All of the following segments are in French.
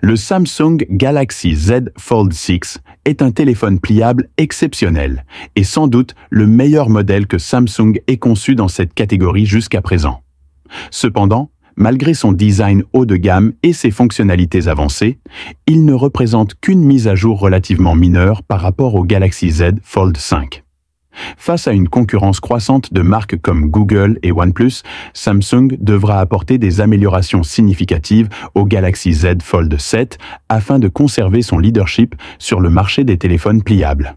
Le Samsung Galaxy Z Fold 6 est un téléphone pliable exceptionnel et sans doute le meilleur modèle que Samsung ait conçu dans cette catégorie jusqu'à présent. Cependant, malgré son design haut de gamme et ses fonctionnalités avancées, il ne représente qu'une mise à jour relativement mineure par rapport au Galaxy Z Fold 5. Face à une concurrence croissante de marques comme Google et OnePlus, Samsung devra apporter des améliorations significatives au Galaxy Z Fold 7 afin de conserver son leadership sur le marché des téléphones pliables.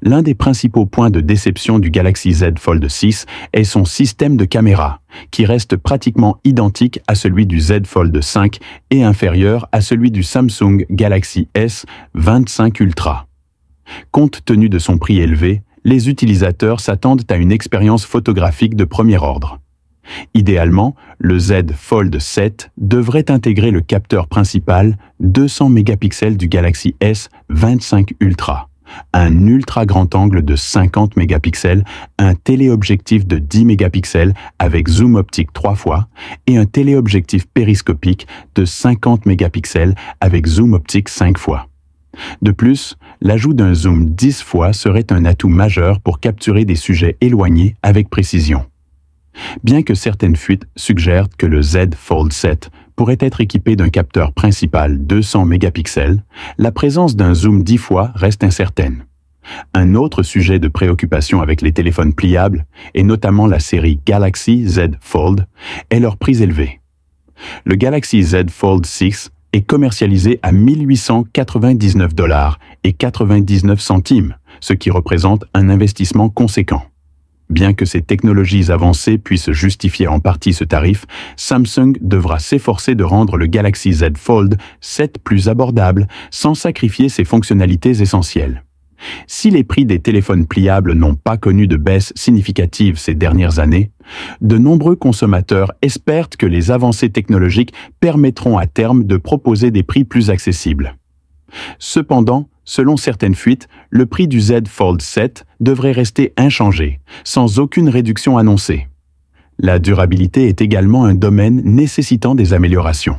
L'un des principaux points de déception du Galaxy Z Fold 6 est son système de caméra, qui reste pratiquement identique à celui du Z Fold 5 et inférieur à celui du Samsung Galaxy S25 Ultra. Compte tenu de son prix élevé, les utilisateurs s'attendent à une expérience photographique de premier ordre. Idéalement, le Z Fold 7 devrait intégrer le capteur principal 200 mégapixels du Galaxy S25 Ultra, un ultra grand angle de 50 mégapixels, un téléobjectif de 10 mégapixels avec zoom optique 3 fois et un téléobjectif périscopique de 50 mégapixels avec zoom optique 5 fois. De plus, l'ajout d'un zoom 10 fois serait un atout majeur pour capturer des sujets éloignés avec précision. Bien que certaines fuites suggèrent que le Z Fold 7 pourrait être équipé d'un capteur principal 200 mégapixels, la présence d'un zoom 10 fois reste incertaine. Un autre sujet de préoccupation avec les téléphones pliables, et notamment la série Galaxy Z Fold, est leur prix élevé. Le Galaxy Z Fold 6 est commercialisé à 1 899 $ et 99 centimes, ce qui représente un investissement conséquent. Bien que ces technologies avancées puissent justifier en partie ce tarif, Samsung devra s'efforcer de rendre le Galaxy Z Fold 7 plus abordable sans sacrifier ses fonctionnalités essentielles. Si les prix des téléphones pliables n'ont pas connu de baisse significative ces dernières années, de nombreux consommateurs espèrent que les avancées technologiques permettront à terme de proposer des prix plus accessibles. Cependant, selon certaines fuites, le prix du Z Fold 7 devrait rester inchangé, sans aucune réduction annoncée. La durabilité est également un domaine nécessitant des améliorations.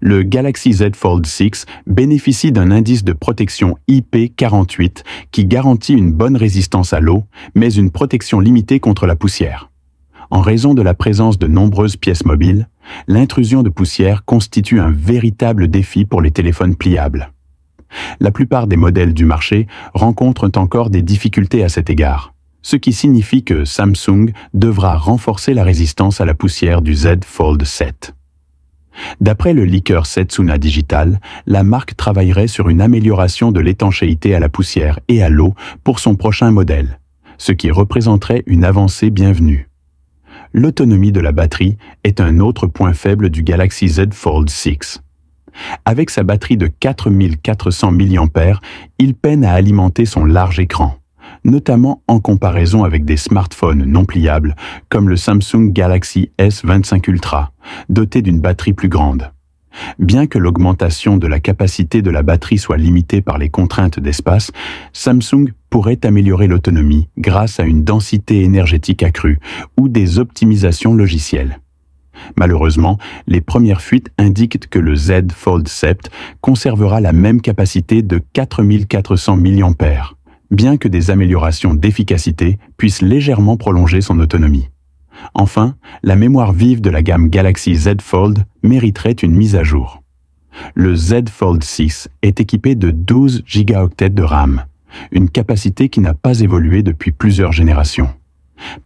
Le Galaxy Z Fold 6 bénéficie d'un indice de protection IP48 qui garantit une bonne résistance à l'eau, mais une protection limitée contre la poussière. En raison de la présence de nombreuses pièces mobiles, l'intrusion de poussière constitue un véritable défi pour les téléphones pliables. La plupart des modèles du marché rencontrent encore des difficultés à cet égard, ce qui signifie que Samsung devra renforcer la résistance à la poussière du Z Fold 7. D'après le leaker Setsuna Digital, la marque travaillerait sur une amélioration de l'étanchéité à la poussière et à l'eau pour son prochain modèle, ce qui représenterait une avancée bienvenue. L'autonomie de la batterie est un autre point faible du Galaxy Z Fold 6. Avec sa batterie de 4400 mAh, il peine à alimenter son large écran, notamment en comparaison avec des smartphones non pliables comme le Samsung Galaxy S25 Ultra, doté d'une batterie plus grande. Bien que l'augmentation de la capacité de la batterie soit limitée par les contraintes d'espace, Samsung pourrait améliorer l'autonomie grâce à une densité énergétique accrue ou des optimisations logicielles. Malheureusement, les premières fuites indiquent que le Z Fold 7 conservera la même capacité de 4400 mAh, bien que des améliorations d'efficacité puissent légèrement prolonger son autonomie. Enfin, la mémoire vive de la gamme Galaxy Z Fold mériterait une mise à jour. Le Z Fold 6 est équipé de 12 Go de RAM, une capacité qui n'a pas évolué depuis plusieurs générations.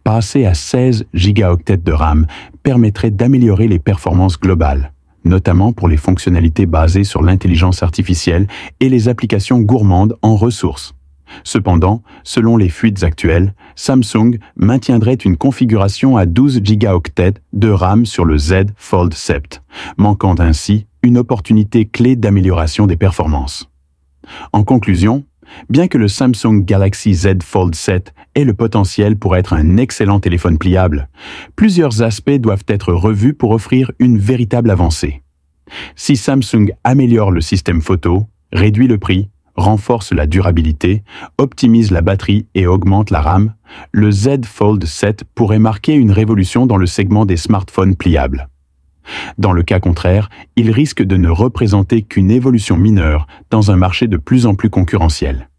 Passer à 16 Go de RAM permettrait d'améliorer les performances globales, notamment pour les fonctionnalités basées sur l'intelligence artificielle et les applications gourmandes en ressources. Cependant, selon les fuites actuelles, Samsung maintiendrait une configuration à 12 Go de RAM sur le Z Fold 7, manquant ainsi une opportunité clé d'amélioration des performances. En conclusion, bien que le Samsung Galaxy Z Fold 7 ait le potentiel pour être un excellent téléphone pliable, plusieurs aspects doivent être revus pour offrir une véritable avancée. Si Samsung améliore le système photo, réduit le prix, renforce la durabilité, optimise la batterie et augmente la RAM, le Z Fold 7 pourrait marquer une révolution dans le segment des smartphones pliables. Dans le cas contraire, il risque de ne représenter qu'une évolution mineure dans un marché de plus en plus concurrentiel.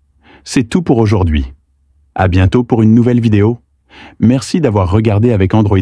C'est tout pour aujourd'hui. À bientôt pour une nouvelle vidéo. Merci d'avoir regardé avec Android+.